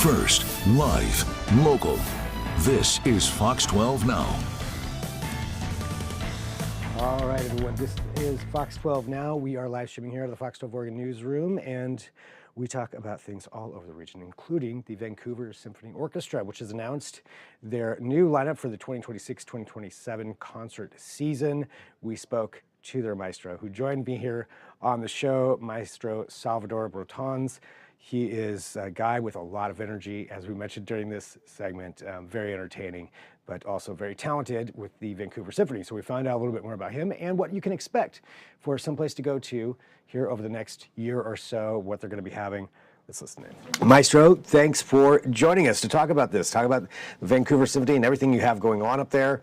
First, live, local. This is Fox 12 Now. All right, everyone, this is Fox 12 Now. We are live streaming here at the Fox 12 Oregon newsroom, and we talk about things all over the region, including the Vancouver Symphony Orchestra, which has announced their new lineup for the 2026-2027 concert season. We spoke to their maestro, who joined me here on the show, Maestro Salvador Brotons. He is a guy with a lot of energy, as we mentioned during this segment, very entertaining, but also very talented with the Vancouver Symphony. So we found out a little bit more about him and what you can expect for someplace to go to here over the next year or so, what they're going to be having. Let's listen in. Maestro, thanks for joining us to talk about this, talk about the Vancouver Symphony and everything you have going on up there.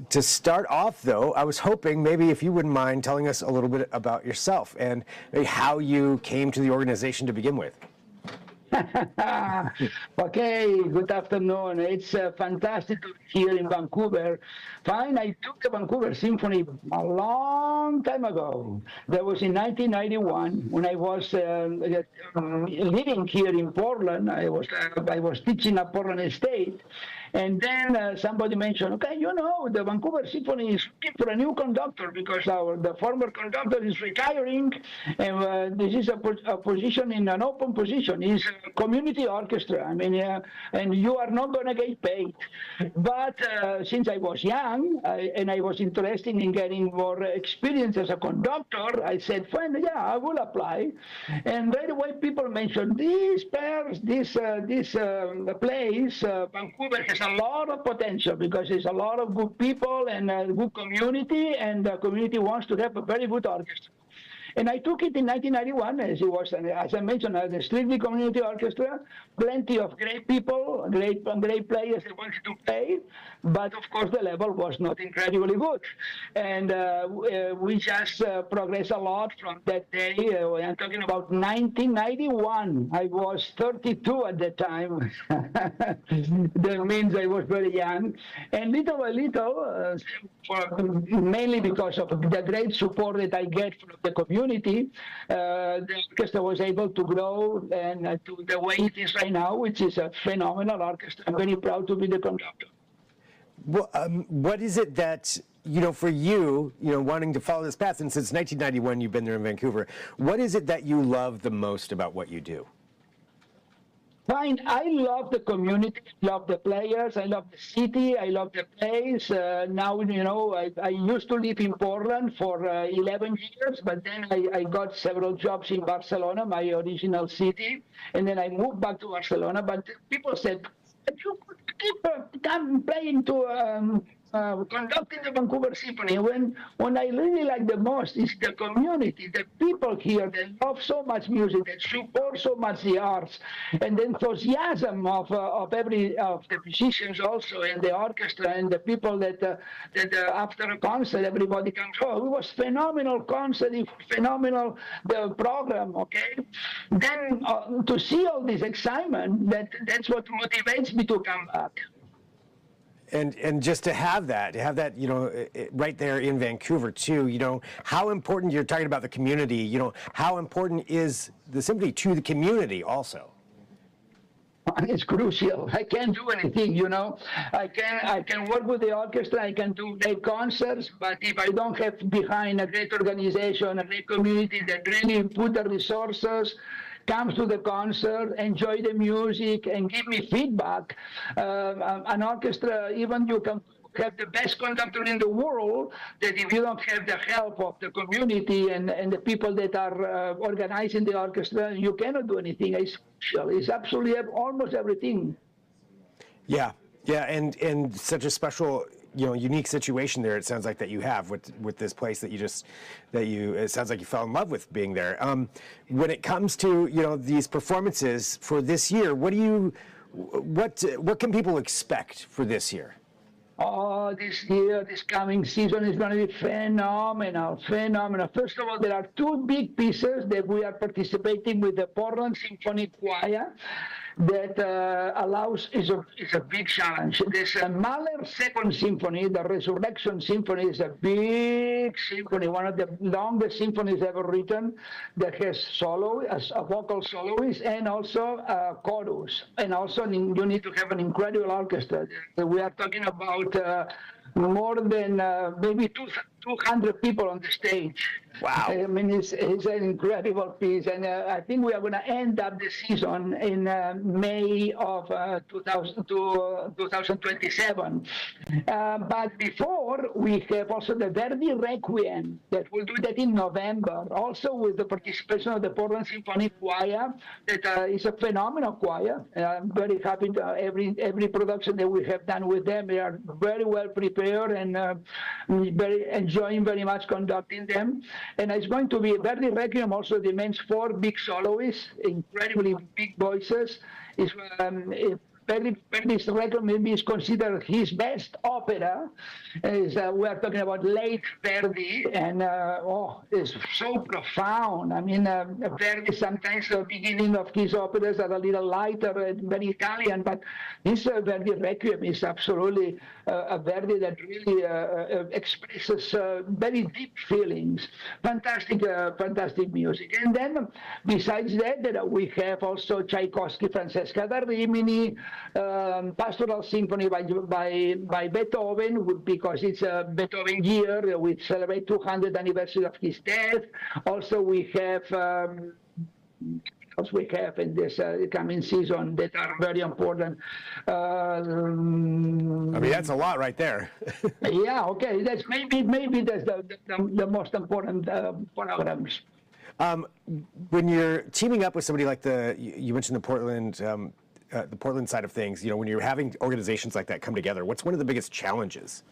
To start off, though, I was hoping maybe if you wouldn't mind telling us a little bit about yourself and maybe how you came to the organization to begin with. Okay, good afternoon. It's fantastic to be here in Vancouver. Fine, I took the Vancouver Symphony a long time ago. That was in 1991 when I was living here in Portland. I was teaching at Portland State. And then somebody mentioned, okay, you know, the Vancouver Symphony is looking for a new conductor because the former conductor is retiring, and this is a position in an open position. It's a community orchestra. I mean, and you are not going to get paid. But since I was young and I was interested in getting more experience as a conductor, I said, fine, yeah, I will apply. And right away, people mentioned this place, Vancouver has a lot of potential because there's a lot of good people and a good community, and the community wants to have a very good orchestra. And I took it in 1991, as it was, as I mentioned, a strictly community orchestra, plenty of great people, great players that wanted to play, but of course the level was not incredibly good. And we just progressed a lot from that day. I'm talking about 1991. I was 32 at that time. That means I was very young. And little by little, mainly because of the great support that I get from the community, the orchestra was able to grow and to the way it is right now, which is a phenomenal orchestra. I'm very proud to be the conductor. Well, what is it that, for you, wanting to follow this path, and since 1991 you've been there in Vancouver, what is it that you love the most about what you do? Fine. I love the community, I love the players, I love the city, I love the place. Now, I used to live in Portland for 11 years, but then I got several jobs in Barcelona, my original city, and then I moved back to Barcelona. But people said, you could keep playing to conducting the Vancouver Symphony. When I really like the most is the community, the people here that love so much music, that support so much the arts, and the enthusiasm of the musicians also, and the orchestra, and the people that after a concert everybody comes. Oh, it was phenomenal concert, phenomenal the program. Okay, then to see all this excitement, that's what motivates me to come back. And just to have that, right there in Vancouver too, how important, you're talking about the community, how important is the symphony to the community also? It's crucial. I can't do anything, I can work with the orchestra, I can do great concerts, but if I don't have behind a great organization, a great community that really put the resources, comes to the concert, enjoy the music, and give me feedback. An orchestra, even you can have the best conductor in the world, that if you don't have the help of the community and the people that are organizing the orchestra, you cannot do anything. It's crucial. It's absolutely almost everything. Yeah, and such a special, unique situation there. It sounds like that you have with this place that it sounds like you fell in love with being there. When it comes to these performances for this year, what can people expect for this year? Oh, this coming season is going to be phenomenal. First of all, there are two big pieces that we are participating with the Portland Symphony Choir. that is a big challenge. This Mahler's Second Symphony, the Resurrection Symphony, is a big symphony, one of the longest symphonies ever written, that has a vocal soloist, and also a chorus. And also you need to have an incredible orchestra. We are talking about more than maybe 200 people on the stage. Wow. I mean, it's an incredible piece. And I think we are going to end up the season in May of 2027. But before, we have also the Verdi Requiem, that we'll do that in November, also with the participation of the Portland Symphony Choir, that is a phenomenal choir. I'm very happy to every production that we have done with them. They are very well prepared and enjoying very much conducting them. And it's going to be Verdi Requiem, also demands 4 big soloists, incredibly big voices. Verdi's Requiem maybe is considered his best opera. We are talking about late Verdi, and it's so profound. I mean, Verdi, sometimes the beginning of his operas are a little lighter and very Italian, but this Verdi Requiem is absolutely a Verdi that really expresses very deep feelings. Fantastic music. And then, besides that, we have also Tchaikovsky, Francesca da Rimini, Pastoral Symphony by Beethoven, because it's a Beethoven year. We celebrate 200th anniversary of his death. Also, we have in this coming season that are very important. I mean, that's a lot right there. Yeah, okay. That's maybe that's the most important programs. When you're teaming up with somebody like you mentioned the Portland side of things, when you're having organizations like that come together, what's one of the biggest challenges?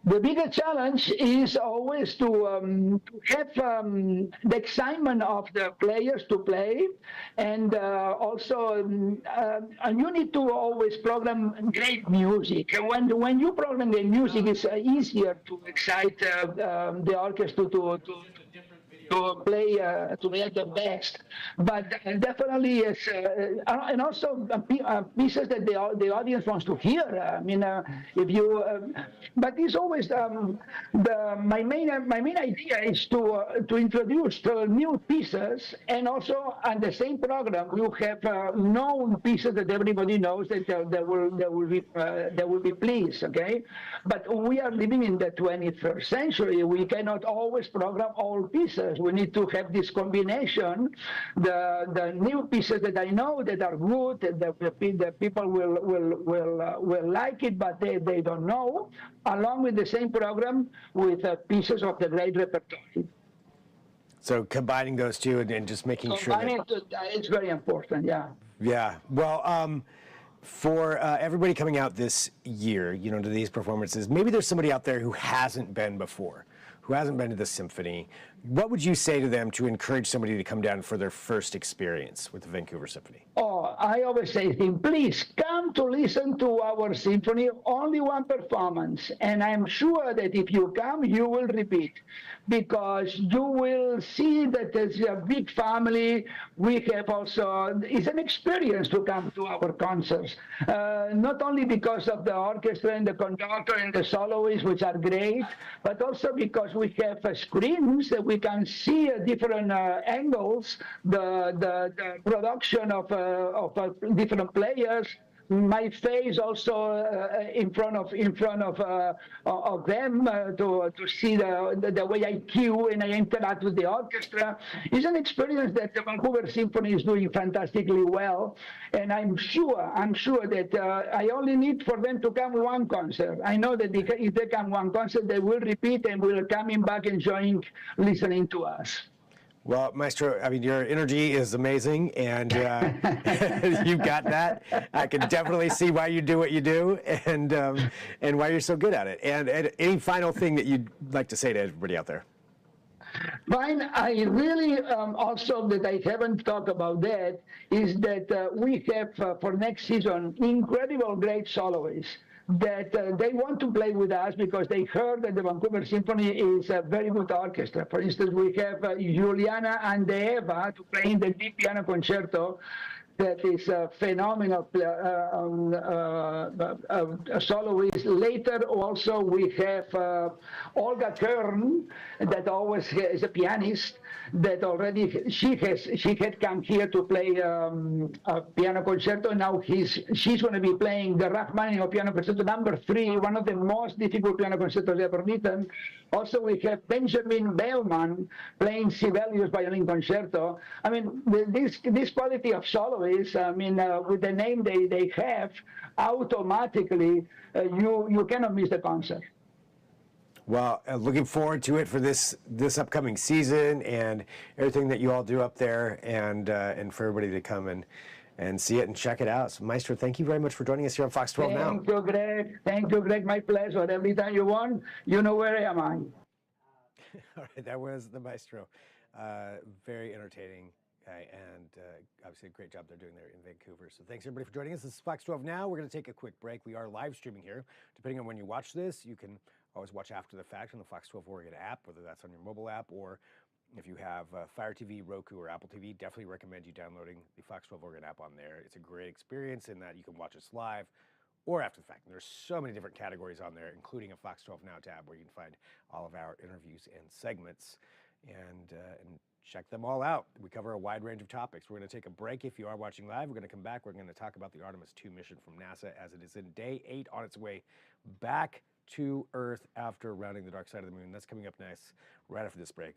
The biggest challenge is always to have the excitement of the players to play, and also you need to always program great music. And when you program the music, it's easier to excite the orchestra to play the best, but definitely it's and also pieces that the audience wants to hear. I mean, if you, but it's always my main idea is to introduce new pieces, and also on the same program you have known pieces that everybody knows that will be pleased. Okay, but we are living in the 21st century. We cannot always program all pieces. We need to have this combination, the new pieces that I know that are good, that the people will like it, but they don't know, along with the same program with pieces of the great repertoire. So combining those two and just making sure that it's very important. Yeah. Yeah. Well, for everybody coming out this year, to these performances, maybe there's somebody out there who hasn't been before, who hasn't been to the symphony. What would you say to them to encourage somebody to come down for their first experience with the Vancouver Symphony? Oh, I always say to them, please come to listen to our symphony, only one performance. And I'm sure that if you come, you will repeat, because you will see that there's a big family. We have also, it's an experience to come to our concerts, not only because of the orchestra and the conductor and the soloists, which are great, but also because we have screens that we can see different angles, the production of different players, my face also in front of them to see the way I cue and I interact with the orchestra. It's an experience that the Vancouver Symphony is doing fantastically well, and I'm sure that I only need for them to come one concert. I know that if they come one concert, they will repeat and will coming back enjoying listening to us. Well, Maestro, I mean, your energy is amazing, and you've got that. I can definitely see why you do what you do, and why you're so good at it. And any final thing that you'd like to say to everybody out there? Fine. I really also that I haven't talked about that is that we have for next season incredible great soloists that they want to play with us because they heard that the Vancouver Symphony is a very good orchestra. For instance, we have Juliana Andreeva to play in the deep piano concerto. that is a phenomenal soloist. Later, also we have Olga Kern, that always is a pianist. That already she had come here to play a piano concerto. Now she's going to be playing the Rachmaninoff Piano Concerto Number 3, one of the most difficult piano concertos ever written. Also, we have Benjamin Bellman playing Sibelius Violin Concerto. I mean, this quality of soloists, I mean, with the name they have, automatically you cannot miss the concert. Well, looking forward to it for this upcoming season and everything that you all do up there, and for everybody to come and see it and check it out. So, Maestro, thank you very much for joining us here on Fox 12 Now. Thank you, Greg. Thank you, Greg. My pleasure. Every time you want, you know where am I. All right, that was the Maestro. Very entertaining guy, and obviously a great job they're doing there in Vancouver. So thanks everybody for joining us. This is Fox 12 Now. We're going to take a quick break. We are live streaming here. Depending on when you watch this, you can always watch after the fact on the Fox 12 Oregon app, whether that's on your mobile app or if you have Fire TV, Roku, or Apple TV. Definitely recommend you downloading the Fox 12 Oregon app on there. It's a great experience in that you can watch us live or after the fact. And there's so many different categories on there, including a Fox 12 Now tab where you can find all of our interviews and segments and check them all out. We cover a wide range of topics. We're going to take a break. If you are watching live, we're going to come back. We're going to talk about the Artemis 2 mission from NASA as it is in day 8 on its way back to Earth after rounding the dark side of the moon. That's coming up next, right after this break.